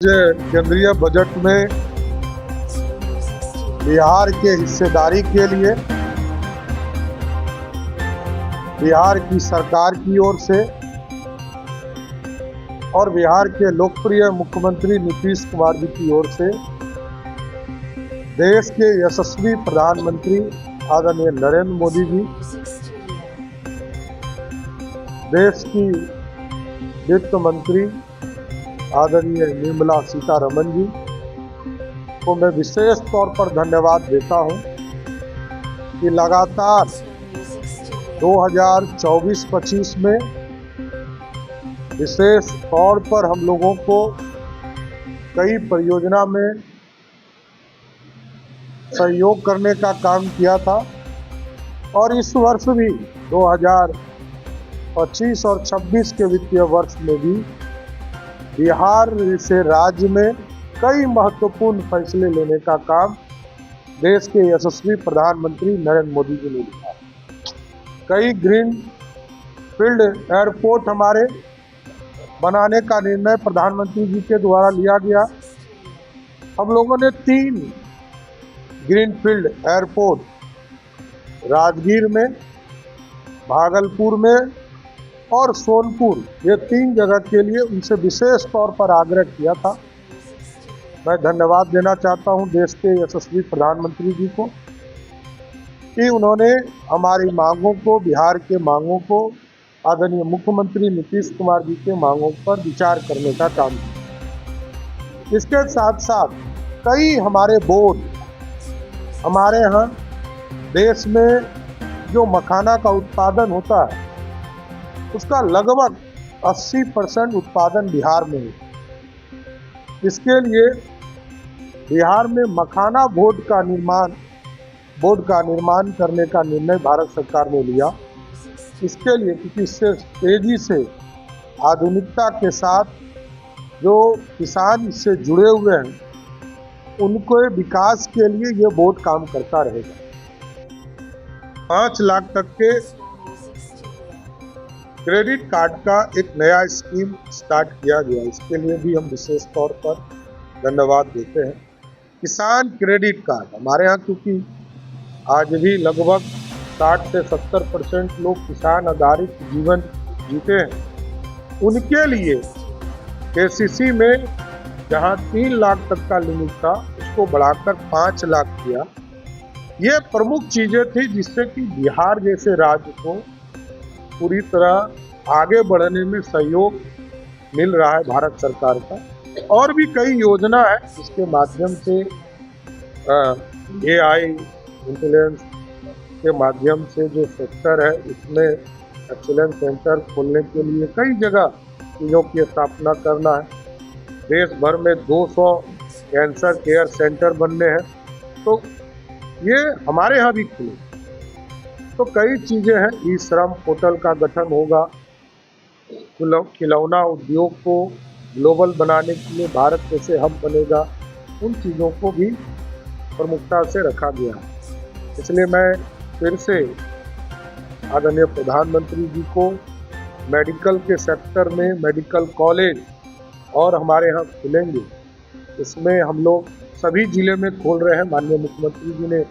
केंद्रीय बजट में बिहार के हिस्सेदारी के लिए बिहार की सरकार की ओर से और बिहार के लोकप्रिय मुख्यमंत्री नीतीश कुमार जी की ओर से देश के यशस्वी प्रधानमंत्री आदरणीय नरेंद्र मोदी जी, देश की वित्त मंत्री आदरणीय निर्मला सीतारमण जी को मैं विशेष तौर पर धन्यवाद देता हूं कि लगातार 2024-25 में विशेष तौर पर हम लोगों को कई परियोजना में सहयोग करने का काम किया था और इस वर्ष भी 2025 और 26 के वित्तीय वर्ष में भी बिहार से राज्य में कई महत्वपूर्ण फैसले लेने का काम देश के यशस्वी प्रधानमंत्री नरेंद्र मोदी जी ने किया। कई ग्रीन फील्ड एयरपोर्ट हमारे बनाने का निर्णय प्रधानमंत्री जी के द्वारा लिया गया। हम लोगों ने 3 ग्रीन फील्ड एयरपोर्ट राजगीर में, भागलपुर में और सोनपुर, ये 3 जगह के लिए उनसे विशेष तौर पर आग्रह किया था। मैं धन्यवाद देना चाहता हूं देश के यशस्वी प्रधानमंत्री जी को कि उन्होंने हमारी मांगों को, बिहार के मांगों को, आदरणीय मुख्यमंत्री नीतीश कुमार जी के मांगों पर विचार करने का काम किया। इसके साथ साथ कई हमारे बोर्ड, हमारे यहाँ देश में जो मखाना का उत्पादन होता है उसका लगभग 80% उत्पादन बिहार में है। इसके लिए बिहार में मखाना बोर्ड का निर्माण करने का निर्णय भारत सरकार ने लिया। इसके लिए क्योंकि इससे तेजी से आधुनिकता के साथ जो किसान इससे जुड़े हुए हैं उनके विकास के लिए ये बोर्ड काम करता रहेगा। 5 लाख तक के क्रेडिट कार्ड का एक नया स्कीम स्टार्ट किया गया। इसके लिए भी हम विशेष तौर पर धन्यवाद देते हैं। किसान क्रेडिट कार्ड हमारे यहाँ, क्योंकि आज भी लगभग 60 से 70% लोग किसान आधारित जीवन जीते हैं, उनके लिए केसीसी में जहाँ 3 लाख तक का लिमिट था उसको बढ़ाकर 5 लाख किया। ये प्रमुख चीजें थी जिससे कि बिहार जैसे राज्य को पूरी तरह आगे बढ़ने में सहयोग मिल रहा है भारत सरकार का। और भी कई योजना है जिसके माध्यम से AI इंटेलिजेंस के माध्यम से जो सेक्टर है उसमें एक्सीलेंस सेंटर खोलने के लिए कई जगह चीज़ों की स्थापना करना है। देश भर में 200 कैंसर केयर सेंटर बनने हैं, तो ये हमारे यहाँ भी खुले। तो कई चीज़ें हैं। ई श्रम पोर्टल का गठन होगा। खिलौना उद्योग को ग्लोबल बनाने के लिए भारत कैसे हब बनेगा, उन चीज़ों को भी प्रमुखता से रखा गया है। इसलिए मैं फिर से आदरणीय प्रधानमंत्री जी को मेडिकल के सेक्टर में मेडिकल कॉलेज और हमारे यहाँ खुलेंगे, इसमें हम लोग सभी जिले में खोल रहे हैं। माननीय मुख्यमंत्री जी ने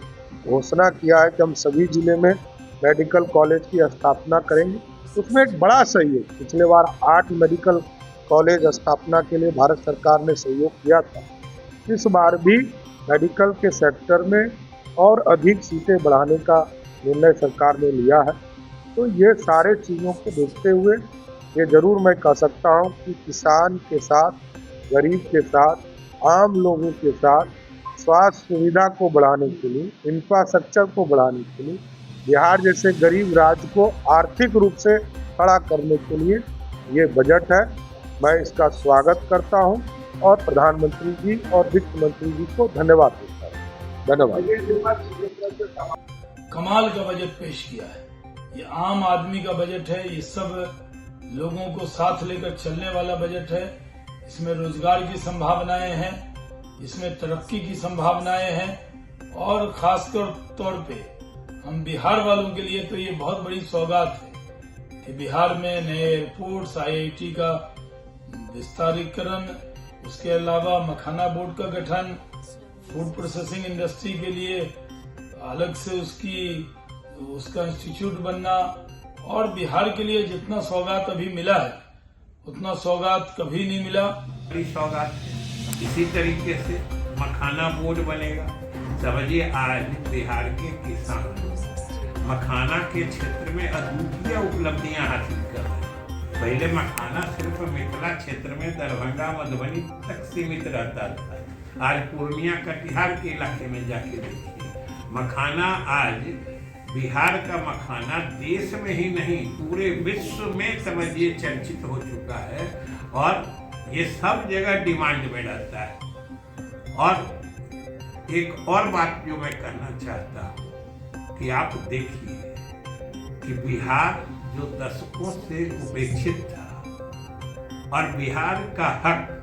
घोषणा किया है कि हम सभी जिले में मेडिकल कॉलेज की स्थापना करेंगे। उसमें एक बड़ा सहयोग, पिछले बार 8 मेडिकल कॉलेज स्थापना के लिए भारत सरकार ने सहयोग किया था। इस बार भी मेडिकल के सेक्टर में और अधिक सीटें बढ़ाने का निर्णय सरकार ने लिया है। तो ये सारे चीज़ों को देखते हुए ये जरूर मैं कह सकता हूँ कि किसान के साथ, गरीब के साथ, आम लोगों के साथ स्वास्थ्य सुविधा को बढ़ाने के लिए, इंफ्रास्ट्रक्चर को बढ़ाने के लिए, बिहार जैसे गरीब राज्य को आर्थिक रूप से खड़ा करने के लिए ये बजट है। मैं इसका स्वागत करता हूं और प्रधानमंत्री जी और वित्त मंत्री जी को धन्यवाद देता हूं। धन्यवाद। कमाल का बजट पेश किया है। ये आम आदमी का बजट है। ये सब लोगों को साथ लेकर चलने वाला बजट है। इसमें रोजगार की संभावनाएं हैं, इसमें तरक्की की संभावनाएं हैं और खासकर तौर पे हम बिहार वालों के लिए तो ये बहुत बड़ी सौगात है कि बिहार में नए एयरपोर्ट्स, IIT का विस्तारीकरण, उसके अलावा मखाना बोर्ड का गठन, फूड प्रोसेसिंग इंडस्ट्री के लिए अलग से उसका इंस्टीट्यूट बनना, और बिहार के लिए जितना सौगात अभी मिला है उतना सौगात कभी नहीं मिला। बड़ी सौगात है। इसी तरीके से मखाना बोर्ड बनेगा। समझिए आज बिहार के किसान मखाना के क्षेत्र में अद्वितीय उपलब्धियां हासिल कर रहे हैं। पहले मखाना सिर्फ मिथिला क्षेत्र में दरभंगा मधुबनी तक सीमित रहता था। आज पूर्णिया कटिहार के इलाके में जाके देखिए, मखाना आज बिहार का मखाना देश में ही नहीं पूरे विश्व में समझिए चर्चित हो चुका है, और ये सब जगह डिमांड में रहता है। और एक और बात जो मैं कहना चाहता हूँ कि आप देखिए कि बिहार जो दशकों से उपेक्षित था और बिहार का हक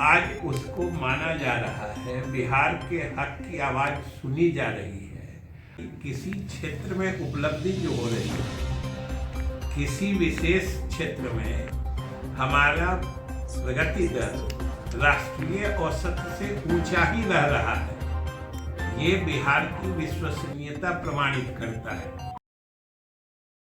आज उसको माना जा रहा है, बिहार के हक की आवाज सुनी जा रही है। किसी क्षेत्र में उपलब्धि जो हो रही है, किसी विशेष क्षेत्र में हमारा प्रगति दर राष्ट्रीय औसत से ऊंचा ही रह रहा है, ये बिहार की विश्वसनीयता प्रमाणित करता है।